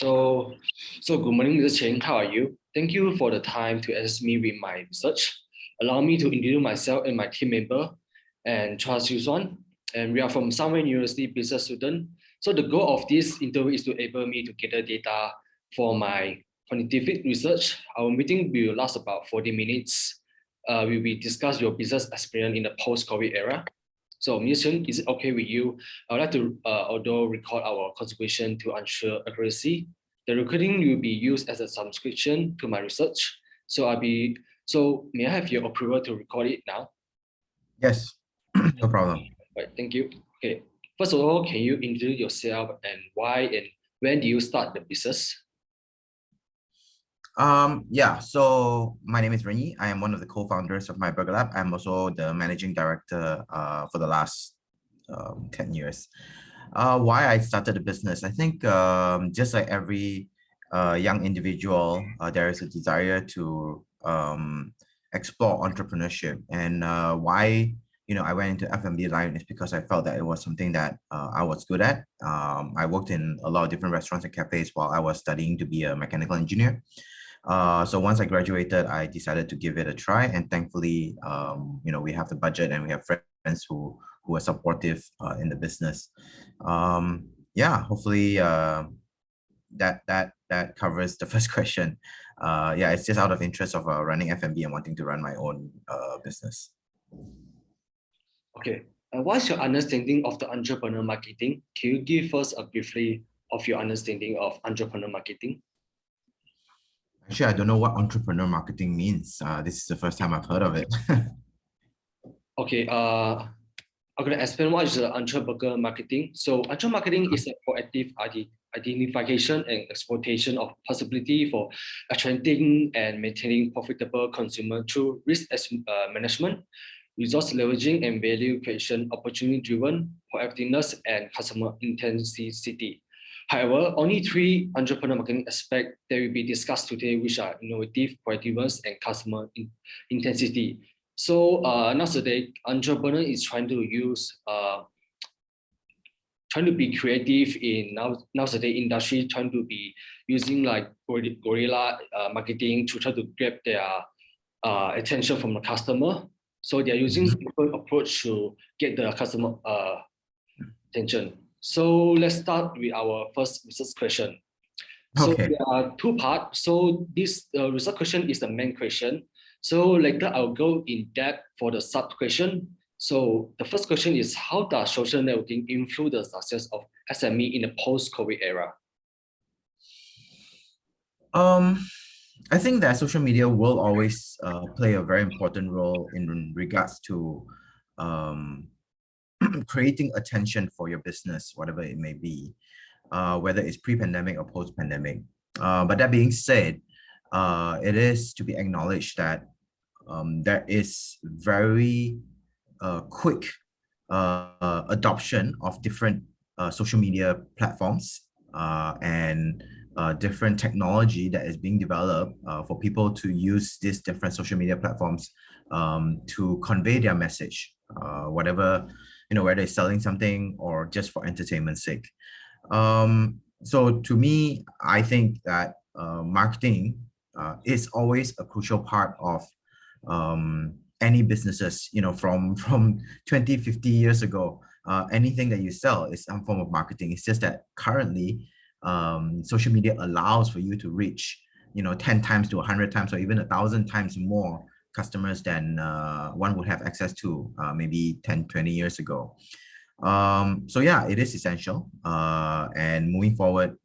So, so good morning, Mr. Chen. How are you? Thank you for the time to assist me with my research. Allow me to introduce myself and my team member, and Charles Yusuan. And we are from Sunway University business student. So the goal of this interview is to enable me to gather data for my quantitative research. Our meeting will last about 40 minutes. We will discuss your business experience in the post-COVID era. So, Mr. Chen, is it okay with you? I would like to although record our contribution to ensure accuracy. The recording will be used as a subscription to my research. So may I have your approval to record it now? Yes, no problem. Right, thank you. Okay. First of all, can you introduce yourself and why and when do you start the business? Yeah, so my name is Ren Yi. I am one of the co-founders of My Burger Lab. I'm also the managing director for the last 10 years. Why I started the business, I think just like every young individual, there is a desire to explore entrepreneurship. And why I went into F&B line is because I felt that it was something that I was good at. I worked in a lot of different restaurants and cafes while I was studying to be a mechanical engineer. So once I graduated, I decided to give it a try, and thankfully, we have the budget and we have friends who are supportive in the business. Yeah, hopefully that covers the first question. Yeah, it's just out of interest of running F&B and wanting to run my own business. Okay. What's your understanding of the entrepreneur marketing? Can you give us a briefly of your understanding of entrepreneur marketing? Actually, I don't know what entrepreneur marketing means. This is the first time I've heard of it. Okay, I'm going to explain what is the entrepreneur marketing. So entrepreneur marketing is a proactive identification and exploitation of possibility for attracting and maintaining profitable consumer through risk management, resource leveraging, and value creation, opportunity-driven, proactiveness, and customer intensity. However, only three entrepreneur marketing aspects that will be discussed today, which are innovative, proactiveness, and customer intensity. So nowadays, entrepreneur is trying to be creative in nowadays industry, trying to be using like guerrilla marketing to try to grab their attention from the customer. So they are using different approach to get the customer attention. So let's start with our first research question. So Okay. there are two parts. So this research question is the main question. So later I'll go in depth for the sub question. So the first question is, how does social networking influence the success of SME in the post-COVID era? I think that social media will always play a very important role in regards to creating attention for your business, whatever it may be, whether it's pre-pandemic or post-pandemic. But that being said, it is to be acknowledged that there is very quick adoption of different social media platforms and different technology that is being developed for people to use these different social media platforms to convey their message, whatever, whether they're selling something or just for entertainment's sake. So to me, I think that marketing is always a crucial part of any businesses, from 20, 50 years ago. Anything that you sell is some form of marketing. It's just that currently social media allows for you to reach 10 times to 100 times or even 1,000 times more customers than one would have access to maybe 10, 20 years ago. So yeah, it is essential, and moving forward,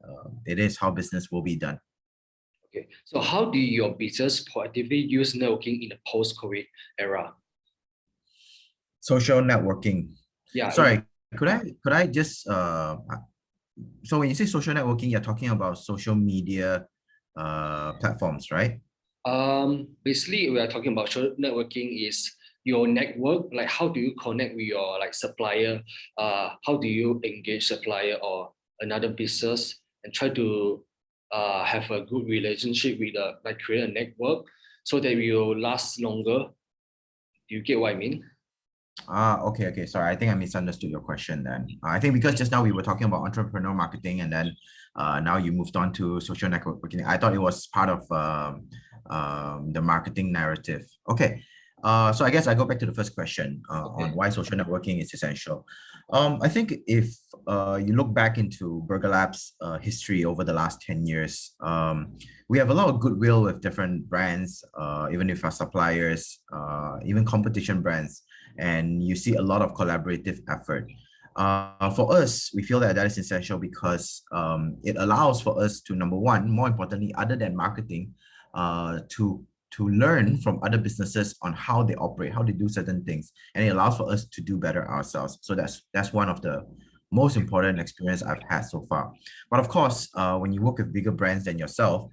it is how business will be done. Okay, so how do your business proactively use networking in the post-COVID era? Social networking. Yeah. Sorry, could I just so when you say social networking, you're talking about social media platforms, right? Basically, we are talking about social networking is your network. Like, how do you connect with your supplier? How do you engage supplier or another business and try to have a good relationship with create a network so that we will last longer. Do you get what I mean? Okay. Sorry, I think I misunderstood your question then. I think because just now we were talking about entrepreneurial marketing, and then Now you moved on to social networking. I thought it was part of the marketing narrative. Okay. So I guess I go back to the first question on why social networking is essential. I think if you look back into Burger Lab's history over the last 10 years, we have a lot of goodwill with different brands, even if our suppliers, even competition brands, and you see a lot of collaborative effort. For us, we feel that that is essential because it allows for us to, number one, more importantly, other than marketing, to learn from other businesses on how they operate, how they do certain things, and it allows for us to do better ourselves. So that's one of the most important experience I've had so far. But of course, when you work with bigger brands than yourself,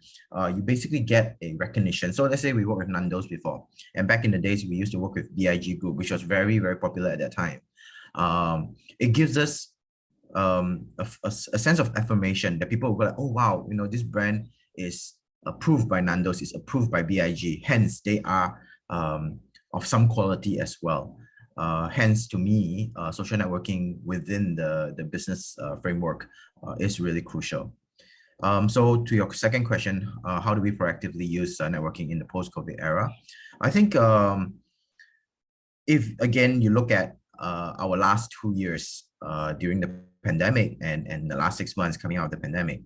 you basically get a recognition. So let's say we worked with Nando's before, and back in the days, we used to work with BIG Group, which was very, very popular at that time. It gives us a sense of affirmation that people will go like, oh, wow, this brand is approved by Nando's, is approved by BIG, hence they are of some quality as well. Hence, to me, social networking within the business framework is really crucial. So to your second question, how do we proactively use networking in the post-COVID era? I think if, again, you look at our last 2 years during the pandemic and the last 6 months coming out of the pandemic,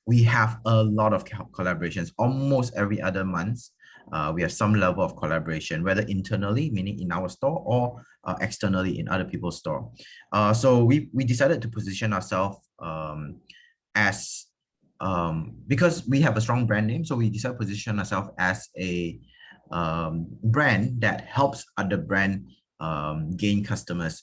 we have a lot of collaborations. Almost every other month, we have some level of collaboration, whether internally, meaning in our store, or externally in other people's store. So we decided to position ourselves as, because we have a strong brand name, so we decided to position ourselves as a brand that helps other brand gain customers.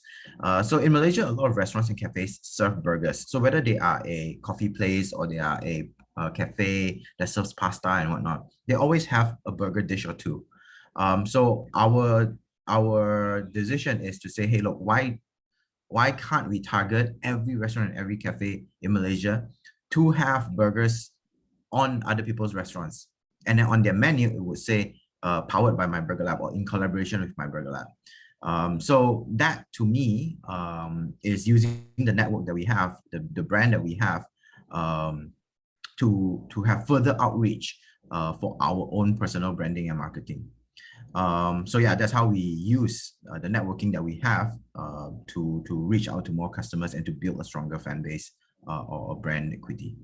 So in Malaysia, a lot of restaurants and cafes serve burgers. So whether they are a coffee place or they are a cafe that serves pasta and whatnot, they always have a burger dish or two. So our decision is to say, hey, look, why can't we target every restaurant and every cafe in Malaysia to have burgers on other people's restaurants? And then on their menu, it would say, powered by My Burger Lab or in collaboration with My Burger Lab. So that, to me, is using the network that we have, the brand that we have, to have further outreach for our own personal branding and marketing. So yeah, that's how we use the networking that we have to reach out to more customers and to build a stronger fan base or brand equity.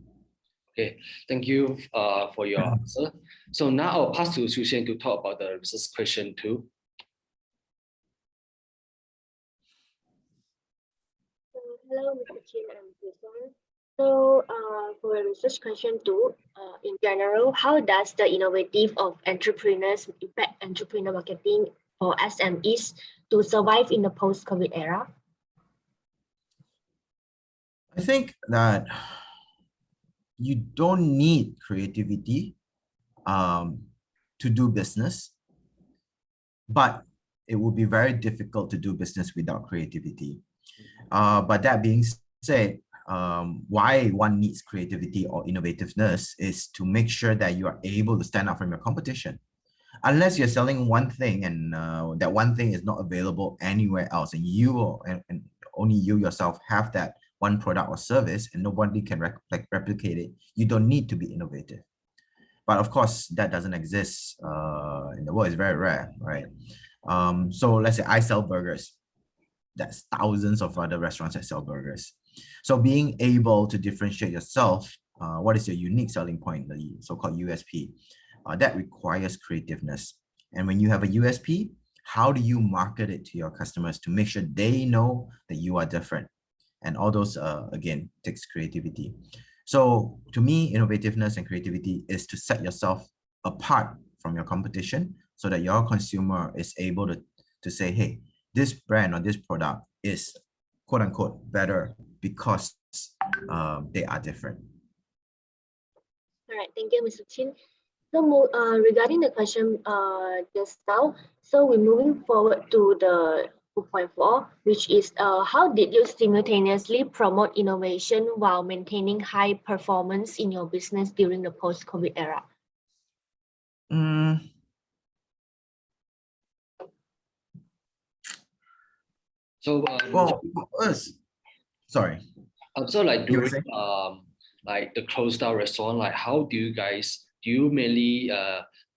Okay, thank you for your answer. So now I'll pass to Susan to talk about the research question 2. Hello, Mr. Chin and Susan. So for research question 2, in general, how does the innovative of entrepreneurs impact entrepreneur marketing for SMEs to survive in the post-COVID era? I think that you don't need creativity to do business, but it would be very difficult to do business without creativity. But that being said, why one needs creativity or innovativeness is to make sure that you are able to stand out from your competition. Unless you're selling one thing and that one thing is not available anywhere else, and and only you yourself have that one product or service and nobody can replicate it, you don't need to be innovative. But of course, that doesn't exist in the world. It's very rare, right? So let's say I sell burgers. That's thousands of other restaurants that sell burgers. So being able to differentiate yourself, what is your unique selling point, the so-called USP, that requires creativeness. And when you have a USP, how do you market it to your customers to make sure they know that you are different? And all those, again, takes creativity. So to me, innovativeness and creativity is to set yourself apart from your competition so that your consumer is able to say, hey, this brand or this product is quote unquote better because they are different. All right, thank you, Mr. Chin. So regarding the question just now, so we're moving forward to the 2.4, which is how did you simultaneously promote innovation while maintaining high performance in your business during the post-COVID era? So well, sorry. So like You were during saying? like the closed down restaurant, like how do you guys do you mainly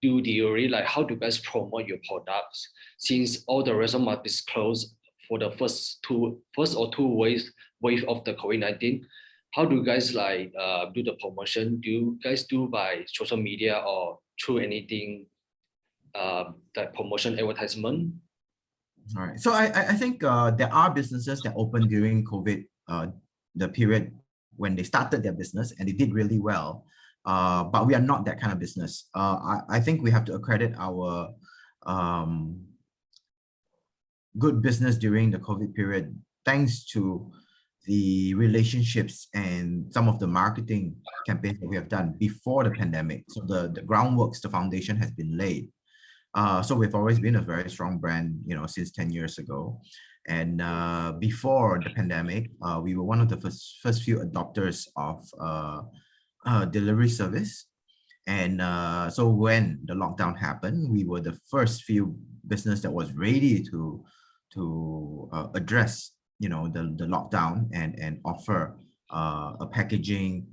do delivery? Like how do you guys promote your products since all the restaurant must be closed for the first or two wave of the COVID-19? How do you guys like do the promotion? Do you guys do by social media or through anything like promotion advertisement? All right. So I think there are businesses that opened during COVID, the period when they started their business and they did really well. But we are not that kind of business. I think we have to accredit our good business during the COVID period thanks to the relationships and some of the marketing campaigns that we have done before the pandemic. So the groundworks, the foundation has been laid. So we've always been a very strong brand, since 10 years ago. And before the pandemic, we were one of the first few adopters of delivery service. And so when the lockdown happened, we were the first few business that was ready to address, the lockdown and offer a packaging,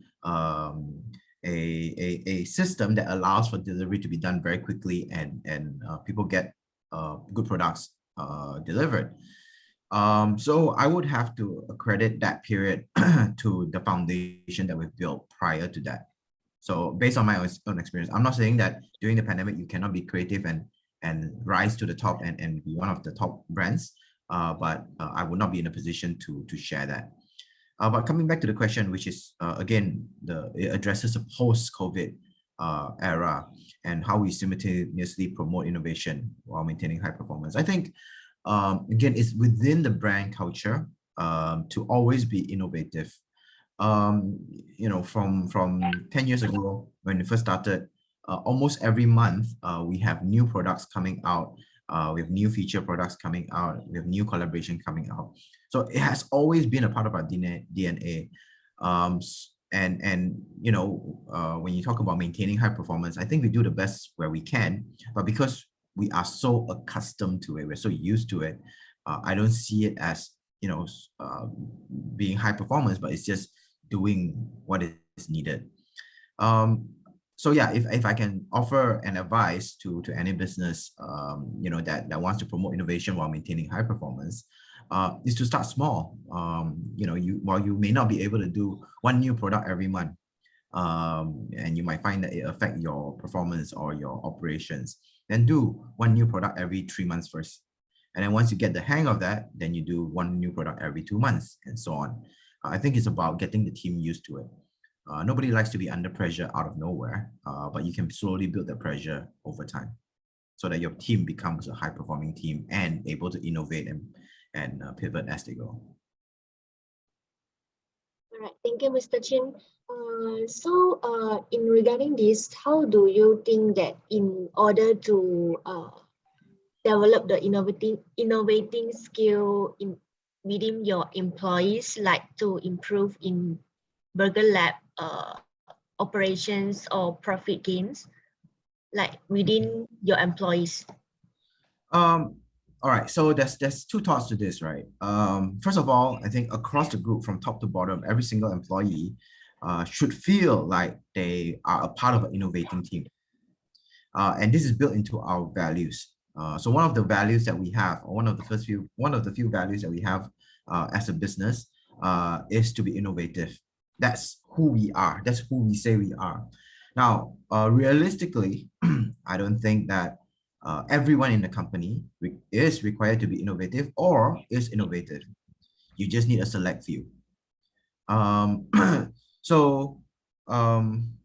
a system that allows for delivery to be done very quickly and people get good products delivered. So I would have to accredit that period to the foundation that we've built prior to that. So based on my own experience, I'm not saying that during the pandemic you cannot be creative and rise to the top and be one of the top brands, but I would not be in a position to share that. But coming back to the question, which is again, it addresses a post-COVID era and how we simultaneously promote innovation while maintaining high performance. I think again, it's within the brand culture to always be innovative. From 10 years ago when we first started, almost every month we have new products coming out. We have new feature products coming out. We have new collaboration coming out. So it has always been a part of our DNA. When you talk about maintaining high performance, I think we do the best where we can. But because we are so accustomed to it, we're so used to it, I don't see it as being high performance, but it's just doing what is needed. So yeah, if I can offer an advice to any business, that wants to promote innovation while maintaining high performance, is to start small. While you may not be able to do one new product every month, and you might find that it affects your performance or your operations, then do one new product every 3 months first. And then once you get the hang of that, then you do one new product every 2 months and so on. I think it's about getting the team used to it. Nobody likes to be under pressure out of nowhere, but you can slowly build the pressure over time so that your team becomes a high-performing team and able to innovate and pivot as they go. All right, thank you, Mr. Chin. In regarding this, how do you think that in order to develop the innovating skill within your employees, like to improve in Burger Lab operations or profit gains, like within your employees? All right, so there's two thoughts to this, right? First of all, I think across the group, from top to bottom, every single employee should feel like they are a part of an innovating team. And this is built into our values. So one of the values that we have, or one of the few values that we have as a business, is to be innovative. That's who we are. That's who we say we are. Now, realistically, I don't think that everyone in the company is required to be innovative or is innovative. You just need a select few.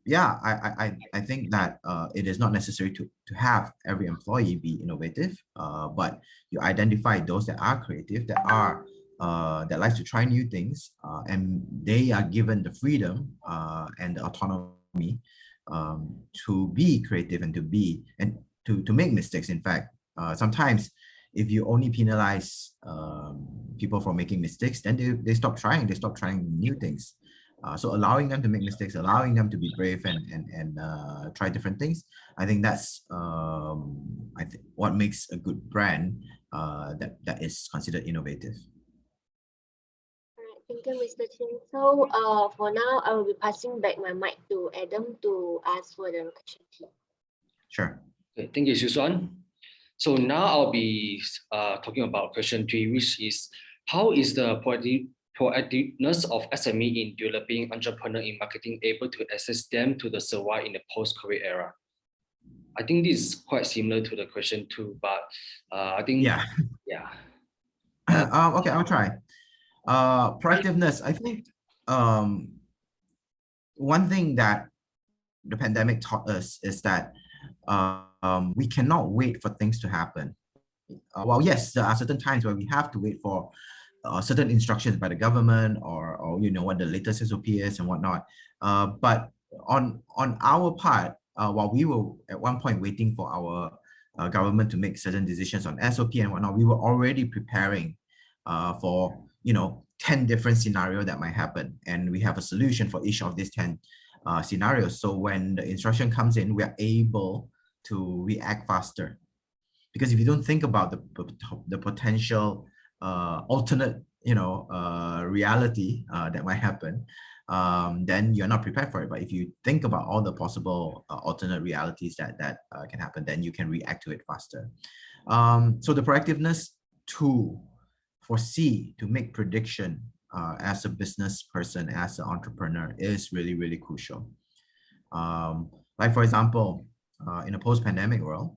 Yeah, I think that it is not necessary to have every employee be innovative, but you identify those that are creative, that likes to try new things, and they are given the freedom and the autonomy to be creative and to make mistakes. In fact, sometimes if you only penalize people for making mistakes, then they stop trying new things. So allowing them to make mistakes, allowing them to be brave and try different things, I think that's what makes a good brand that is considered innovative. All right, Thank you, Mr. Chin. So for now, I will be passing back my mic to Adam to ask for the question. Sure. Okay, thank you, Susan. So now I'll be talking about question 3, which is how is the proactiveness of SME in developing entrepreneur in marketing able to assist them to the survive in the post-COVID era? I think this is quite similar to the question 2, but I think Yeah. yeah. Okay, I'll try. Proactiveness. I think one thing that the pandemic taught us is that we cannot wait for things to happen. Well, yes, there are certain times where we have to wait for certain instructions by the government or you know what the latest SOP is and whatnot. But on our part, while we were at one point waiting for our government to make certain decisions on SOP and whatnot, we were already preparing for 10 different scenarios that might happen, and we have a solution for each of these 10 scenarios. So when the instruction comes in, we are able to react faster. Because if you don't think about the potential alternate reality that might happen, then you're not prepared for it. But if you think about all the possible alternate realities that can happen, then you can react to it faster. So the proactiveness to foresee, to make prediction as a business person, as an entrepreneur is really, really crucial. Like for example, in a post-pandemic world,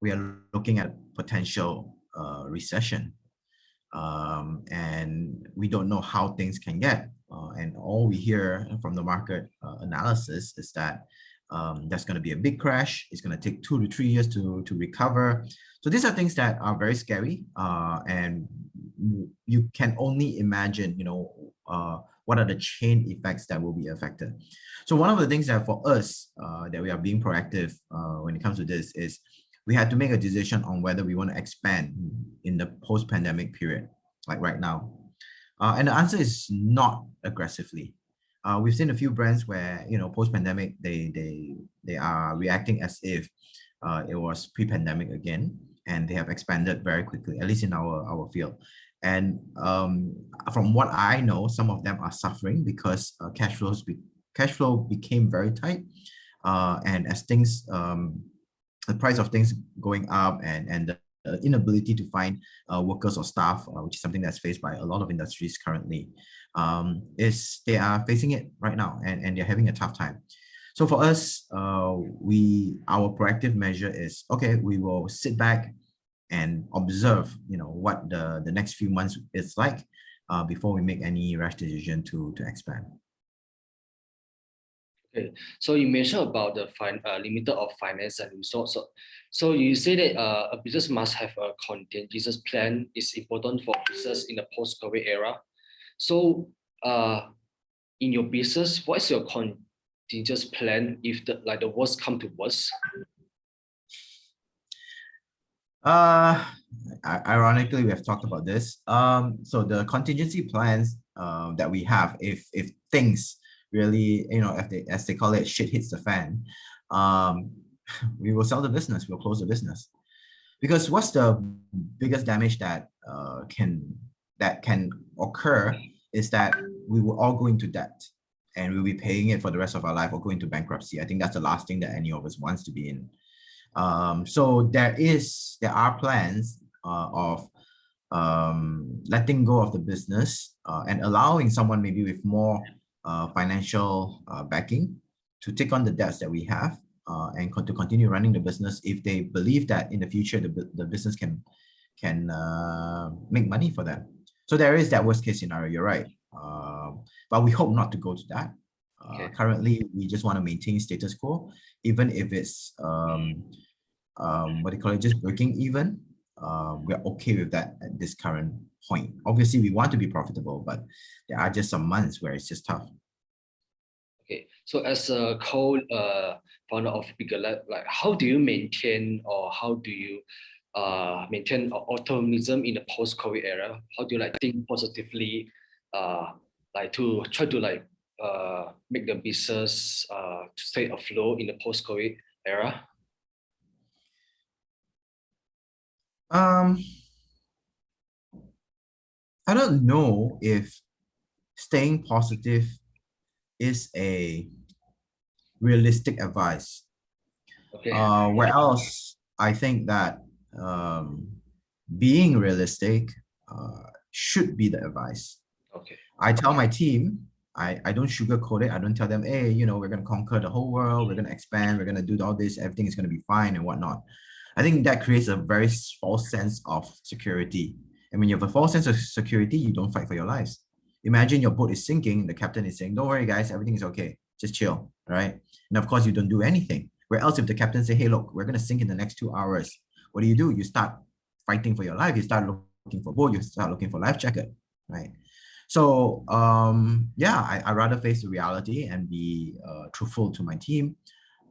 we are looking at potential recession, and we don't know how things can get. And all we hear from the market analysis is that there's going to be a big crash. It's going to take 2 to 3 years to recover. So these are things that are very scary, and you can only imagine, what are the chain effects that will be affected. So one of the things that for us that we are being proactive when it comes to this is we had to make a decision on whether we want to expand in the post-pandemic period, like right now. And the answer is not aggressively. We've seen a few brands where, post-pandemic, they are reacting as if it was pre-pandemic again, and they have expanded very quickly, at least in our field. And from what I know, some of them are suffering because cash flow became very tight. And as things, the price of things going up and the inability to find workers or staff, which is something that's faced by a lot of industries currently, is they are facing it right now, and they're having a tough time. So for us, our proactive measure is, okay, we will sit back and observe, what the next few months is like before we make any rash decision to expand. Okay, so you mentioned about the limiter of finance and resources. So you say that a business must have a contingency plan. Is important for business in the post-COVID era. So in your business, what is your contingency plan if the worst come to worst? Ironically, we have talked about this. So the contingency plans that we have, if things really, as they call it, shit hits the fan, we will sell the business, we'll close the business. Because what's the biggest damage that can occur is that we will all go into debt, and we'll be paying it for the rest of our life, or go into bankruptcy. I think that's the last thing that any of us wants to be in. So there are plans of letting go of the business and allowing someone maybe with more financial backing to take on the debts that we have and to continue running the business if they believe that in the future the business can make money for them. So there is that worst case scenario, you're right. But we hope not to go to that. Okay. Currently, we just want to maintain status quo, even if it's just breaking even. We're okay with that at this current point. Obviously, we want to be profitable, but there are just some months where it's just tough. Okay, so as a co-founder of Bigger Lab, like how do you maintain, or how do you maintain optimism in the post-COVID era? How do you think positively, to try to make the business to stay afloat in the post-COVID era? I don't know if staying positive is a realistic advice. Okay. Where else I think that um, being realistic should be the advice. Okay. I tell my team, I don't sugarcoat it. I don't tell them, hey, we're going to conquer the whole world. We're going to expand. We're going to do all this. Everything is going to be fine and whatnot. I think that creates a very false sense of security. And when you have a false sense of security, you don't fight for your lives. Imagine your boat is sinking. The captain is saying, don't worry, guys, everything is okay. Just chill, right? And of course, you don't do anything. Where else if the captain say, hey, look, we're going to sink in the next 2 hours. What do? You start fighting for your life. You start looking for boat. You start looking for life jacket, right? So yeah, I rather face the reality and be truthful to my team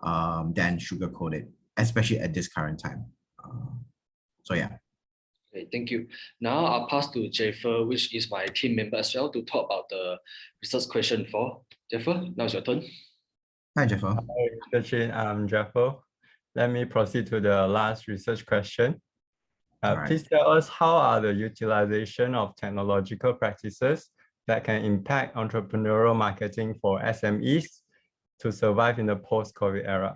than sugarcoat it, especially at this current time. So yeah. Okay, thank you. Now I'll pass to Jeffer, which is my team member as well, to talk about the research question for Jeffer. Now it's your turn. Hi, Jeffer. Hi, Mr. Chin, I'm Jeffer. Let me proceed to the last research question. Right. Please tell us how are the utilization of technological practices that can impact entrepreneurial marketing for SMEs to survive in the post-COVID era?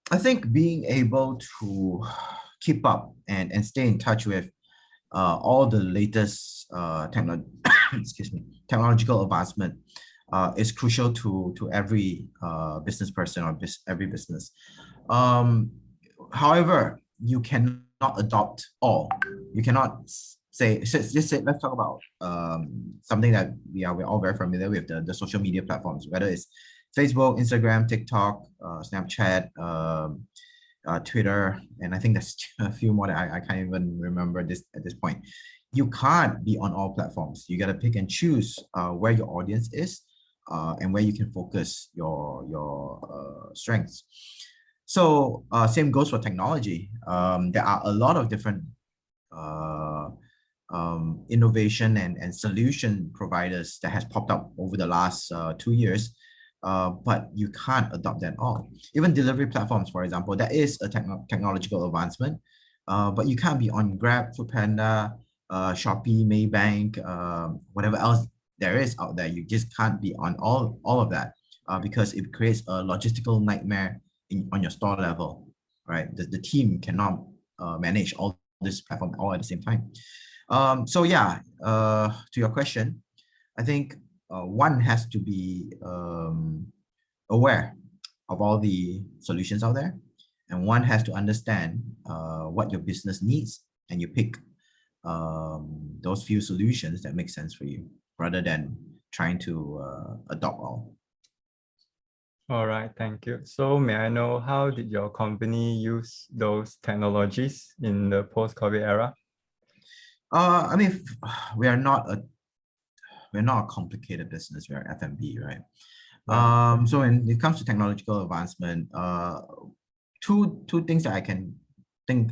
I think being able to keep up and stay in touch with all the latest technological advancement is crucial to every business person or every business. However, you cannot adopt all. You cannot say, let's talk about something that we're all very familiar with, the social media platforms, whether it's Facebook, Instagram, TikTok, Snapchat, Twitter, and I think there's a few more that I can't even remember at this point. You can't be on all platforms. You got to pick and choose where your audience is and where you can focus your strengths. So same goes for technology. There are a lot of different innovation and solution providers that has popped up over the last 2 years. But you can't adopt that all. Even delivery platforms, for example, that is a technological advancement, but you can't be on Grab, Foodpanda, Shopee, Maybank, whatever else there is out there. You just can't be on all of that because it creates a logistical nightmare on your store level, right? The team cannot manage all this platform all at the same time. So yeah, to your question, I think one has to be aware of all the solutions out there, and one has to understand what your business needs, and you pick those few solutions that make sense for you rather than trying to adopt all. All right, thank you. So may I know how did your company use those technologies in the post-COVID era? I mean, we're not a complicated business. We're F&B, right? Yeah. So when it comes to technological advancement, two things that I can think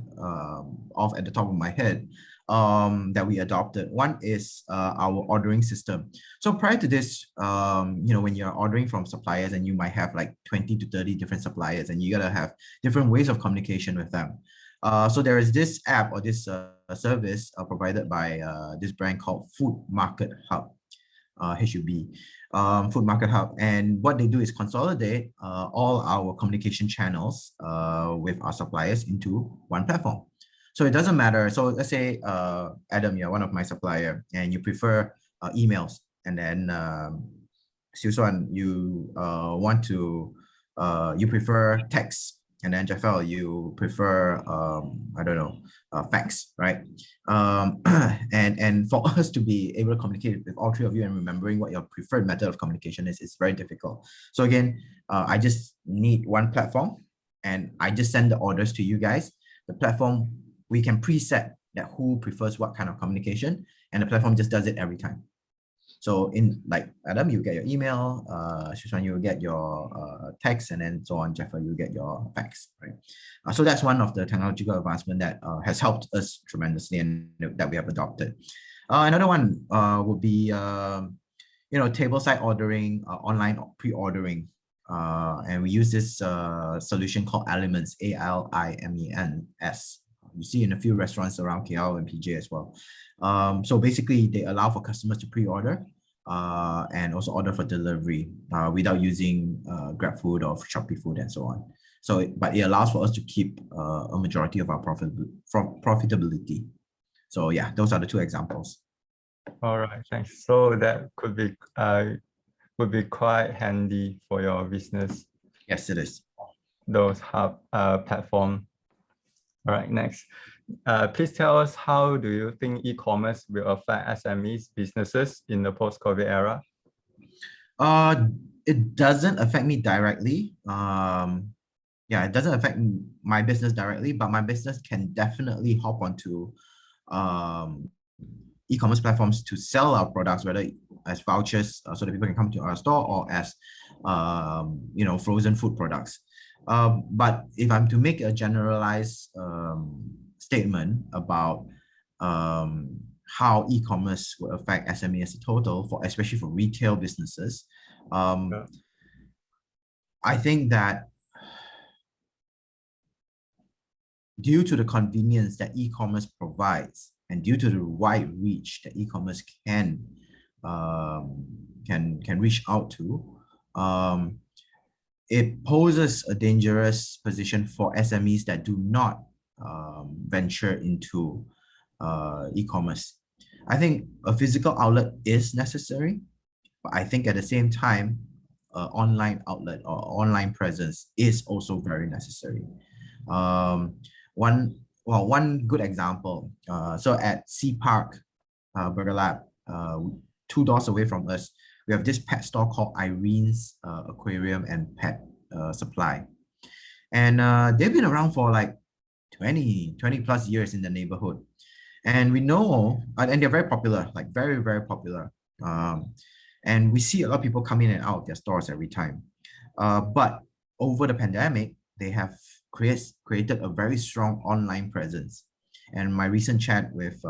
of at the top of my head that we adopted. One is our ordering system. So prior to this, when you're ordering from suppliers and you might have like 20 to 30 different suppliers and you gotta have different ways of communication with them. So there is this app or this service provided by this brand called Food Market Hub. HUB, Food Market Hub. And what they do is consolidate all our communication channels with our suppliers into one platform. So it doesn't matter. So let's say, Adam, you're one of my supplier and you prefer emails. And then Siusuan, you you prefer text. And then Jafel, you prefer, I don't know, fax, right? And for us to be able to communicate with all three of you and remembering what your preferred method of communication is very difficult. So again, I just need one platform and I just send the orders to you guys. The platform, we can preset that who prefers what kind of communication, and the platform just does it every time. So in like Adam, you get your email, Shushan, you will get your text, and then so on, Jeffer, you get your fax, right? So that's one of the technological advancement that has helped us tremendously and that we have adopted. Another one would be, table-side ordering, online pre-ordering. And we use this solution called Alimens, ALIMENS. You see in a few restaurants around KL and PJ as well. So basically, they allow for customers to pre-order and also order for delivery without using GrabFood or Shopee Food and so on. So, but it allows for us to keep a majority of our profitability. So yeah, those are the two examples. All right, thanks. So that could be would be quite handy for your business. Yes, it is. Those hub platform. All right, next. Please tell us, how do you think e-commerce will affect SMEs businesses in the post-COVID era? It doesn't affect me directly. Yeah, it doesn't affect my business directly, but my business can definitely hop onto e-commerce platforms to sell our products, whether as vouchers so that people can come to our store, or as frozen food products. But if I'm to make a generalized statement about how e-commerce will affect SME as a total, especially for retail businesses, I think that due to the convenience that e-commerce provides, and due to the wide reach that e-commerce can reach out to, it poses a dangerous position for SMEs that do not venture into e-commerce. I think a physical outlet is necessary, but I think at the same time, online outlet or online presence is also very necessary. One good example. So at Sea Park Burger Lab, 2 doors away from us, we have this pet store called Irene's Aquarium and Pet Supply. And they've been around for like 20 plus years in the neighborhood. And we know, and they're very popular, like very, very popular. And we see a lot of people come in and out of their stores every time. But over the pandemic, they have created a very strong online presence. And my recent chat with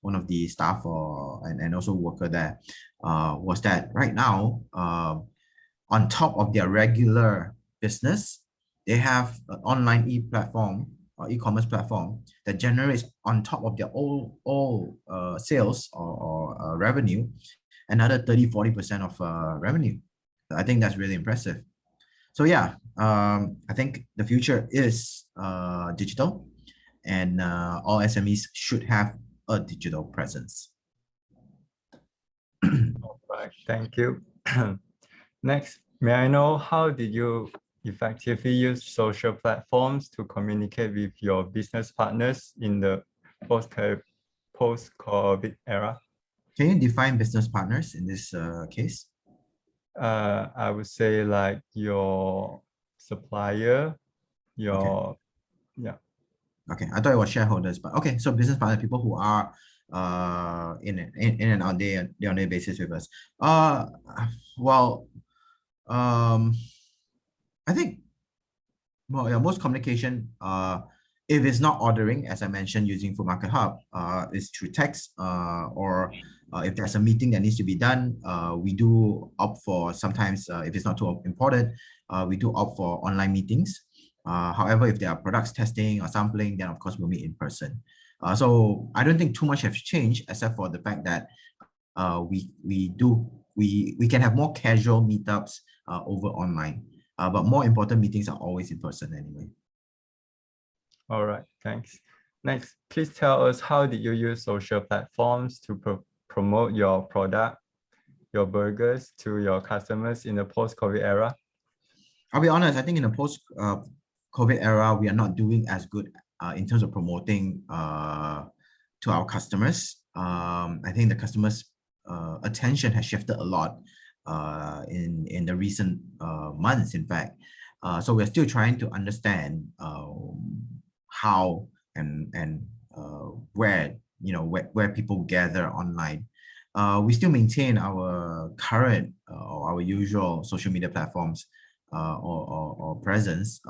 one of the staff and also worker there was that right now, on top of their regular business, they have an online e-commerce platform that generates on top of their all sales or revenue, another 30-40% of revenue. I think that's really impressive. So yeah, I think the future is digital, and all SMEs should have a digital presence. All right, thank you. Next, may I know, how did you effectively use social platforms to communicate with your business partners in the post-COVID era? Can you define business partners in this case? I would say like your supplier, your, yeah. Okay, I thought it was shareholders, but okay, so business partner, people who are in and out day-on-day basis with us. I think, yeah, most communication, if it's not ordering, as I mentioned, using Food Market Hub, is through text, or if there's a meeting that needs to be done, we do opt for, sometimes if it's not too important, we do opt for online meetings. However, if there are products testing or sampling, then of course we'll meet in person. So I don't think too much has changed, except for the fact that we can have more casual meetups over online, but more important meetings are always in person anyway. All right, thanks. Next, please tell us, how did you use social platforms to promote your product, your burgers, to your customers in the post-COVID era? I'll be honest, I think in the post-COVID era, we are not doing as good in terms of promoting to our customers. I think the customers' attention has shifted a lot in the recent months, in fact. So we're still trying to understand how and where people gather online. We still maintain our current our usual social media platforms or presence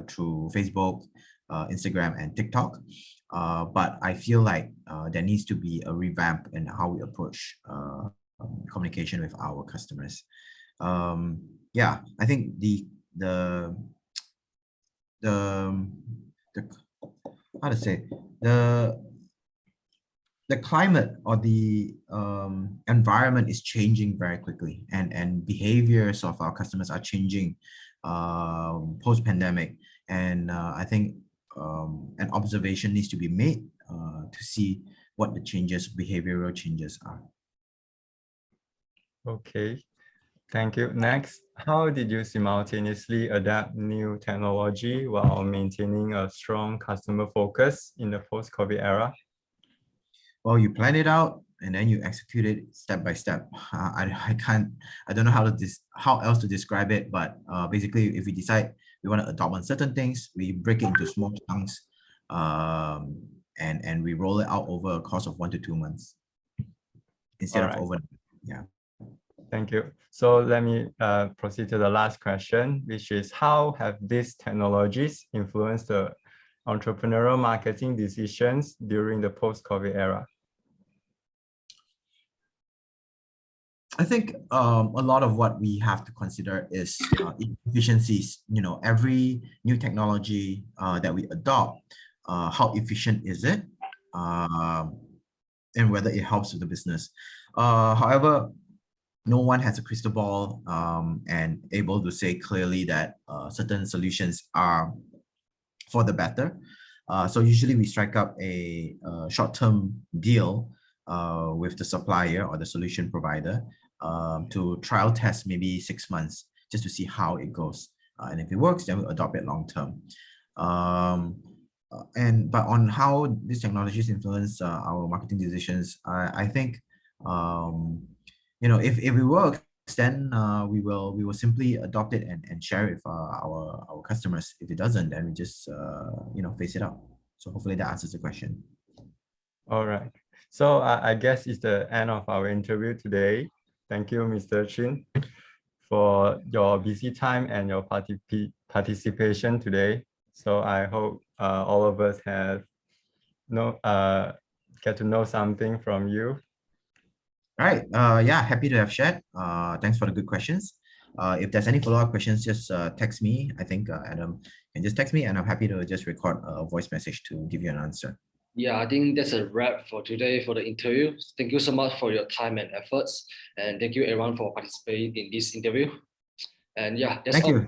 through Facebook, Instagram, and TikTok. But I feel like there needs to be a revamp in how we approach communication with our customers. Yeah, I think how to say, the climate or the environment is changing very quickly, and behaviors of our customers are changing post-pandemic. And I think an observation needs to be made to see what the behavioral changes are. Okay, thank you. Next, how did you simultaneously adapt new technology while maintaining a strong customer focus in the post-COVID era? Well, you plan it out and then you execute it step by step. I don't know how else to describe it, but basically, if we decide we want to adopt on certain things, we break it into small chunks, and we roll it out over a course of 1 to 2 months instead of over. Yeah. Thank you. So let me proceed to the last question, which is how have these technologies influenced the entrepreneurial marketing decisions during the post-COVID era? I think a lot of what we have to consider is efficiencies. Every new technology that we adopt, how efficient is it, and whether it helps with the business. However, no one has a crystal ball and able to say clearly that certain solutions are for the better. So usually we strike up a short-term deal with the supplier or the solution provider to trial test maybe 6 months just to see how it goes. And if it works, then we'll adopt it long-term. But on how these technologies influence our marketing decisions, I think if it works, then we will simply adopt it and share it with our customers. If it doesn't, then we just phase it out. So hopefully that answers the question. All right. So I guess it's the end of our interview today. Thank you, Mr. Chin, for your busy time and your participation today. So I hope all of us have get to know something from you. All right. Yeah, happy to have shared. Thanks for the good questions. If there's any follow-up questions, just text me. I think Adam can just text me, and I'm happy to just record a voice message to give you an answer. Yeah, I think that's a wrap for today for the interview. Thank you so much for your time and efforts. And thank you everyone for participating in this interview. And yeah, that's all.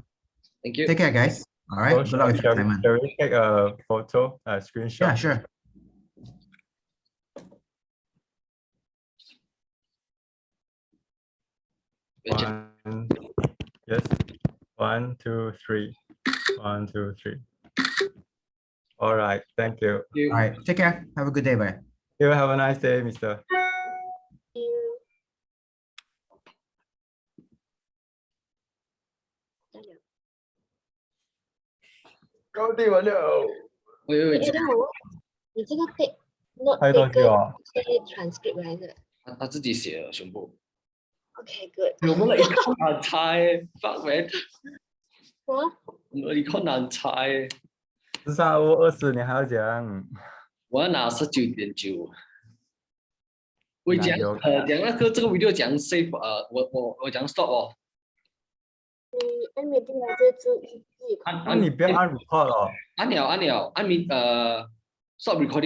Thank you. Take care, guys. All right. So Good luck with your assignment. shall we take a photo, a screenshot? Yeah, sure. Yes. 1, 2, 3. 1, 2, 3. All right. Thank you. All right. Take care. Have a good day. Bye. You have a nice day, Mr. Go đi vào đâu? 你这个 take note 拍东西 taker 哦。是 transcript 还是他自己写的，全部。 ？Okay, good. 我们的 econ 难猜，fuck man。我们的 econ 难猜。13/20，你还要讲？我要拿19.9。我讲那个这个 video 讲 save 我讲 stop 哦。你按 meeting 来这注意。那你不要按 record 哦。按了，stop recording。